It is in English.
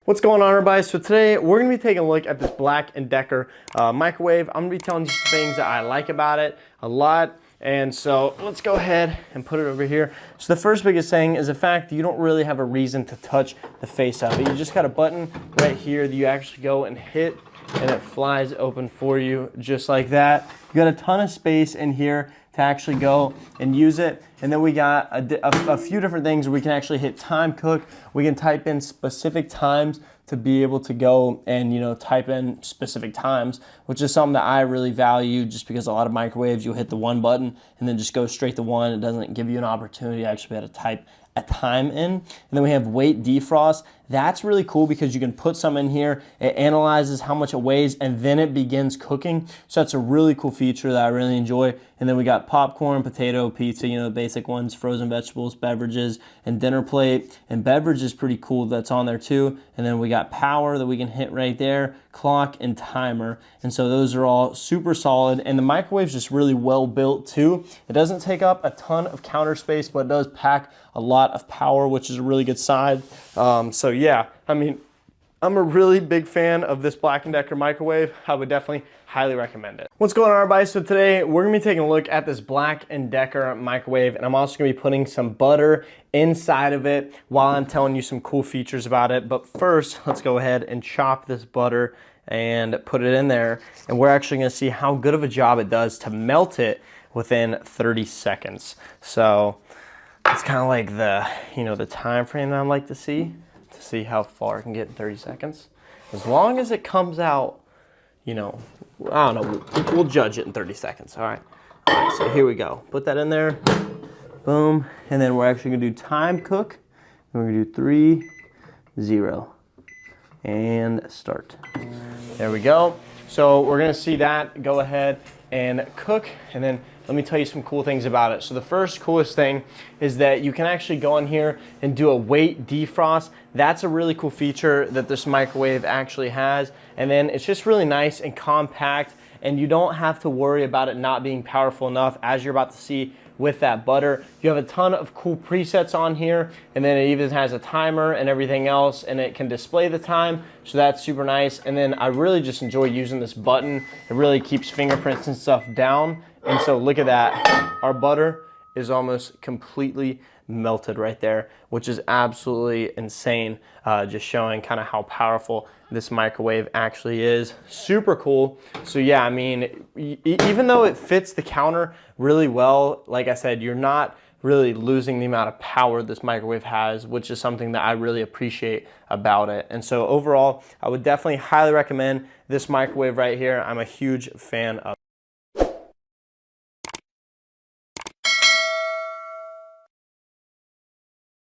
What's going on, everybody? So today we're going to be taking a look at this BLACK+DECKER microwave. I'm going to be telling you some things that I like about it a lot. And so let's go ahead and put it over here. So the first biggest thing is the fact that you don't really have a reason to touch the face of it. You just got a button right here that you actually go and hit, and it flies open for you just like that. You got a ton of space in here to actually go and use it. And then we got a few different things where we can actually hit time cook. We can type in specific times to be able to go and type in specific times, which is something that I really value, just because a lot of microwaves you'll hit the one button and then just go straight to one. It doesn't give you an opportunity to actually be able to type a time in. And then we have weight defrost. That's really cool because you can put some in here, it analyzes how much it weighs, and then it begins cooking. So that's a really cool feature that I really enjoy. And then we got popcorn, potato, pizza, the basic ones, frozen vegetables, beverages, and dinner plate. And beverage is pretty cool, that's on there too. And then we got power that we can hit right there, clock, and timer. And so those are all super solid. And the microwave's just really well built too. It doesn't take up a ton of counter space, but it does pack a lot of power, which is a really good side. So yeah, I mean, I'm a really big fan of this BLACK+DECKER microwave. I would definitely highly recommend it. What's going on, everybody? So today we're gonna be taking a look at this BLACK+DECKER microwave, and I'm also gonna be putting some butter inside of it while I'm telling you some cool features about it. But first, let's go ahead and chop this butter and put it in there. And we're actually gonna see how good of a job it does to melt it within 30 seconds. So it's kind of like the time frame that I like to see how far it can get in 30 seconds. As long as it comes out, I don't know, we'll judge it in 30 seconds. All right, so here we go. Put that in there, boom. And then we're actually gonna do time cook. We're gonna do 3, 0, and start. There we go. So we're gonna see that go ahead and cook, and then let me tell you some cool things about it. So the first coolest thing is that you can actually go in here and do a weight defrost. That's a really cool feature that this microwave actually has. And then it's just really nice and compact, and you don't have to worry about it not being powerful enough, as you're about to see with that butter. You have a ton of cool presets on here, and then it even has a timer and everything else, and it can display the time, so that's super nice. And then I really just enjoy using this button. It really keeps fingerprints and stuff down. And so look at that, our butter is almost completely melted right there, which is absolutely insane, just showing kind of how powerful this microwave actually is. Super cool. So yeah, I mean, even though it fits the counter really well, like I said, you're not really losing the amount of power this microwave has, which is something that I really appreciate about it. And so overall, I would definitely highly recommend this microwave right here. I'm a huge fan of it.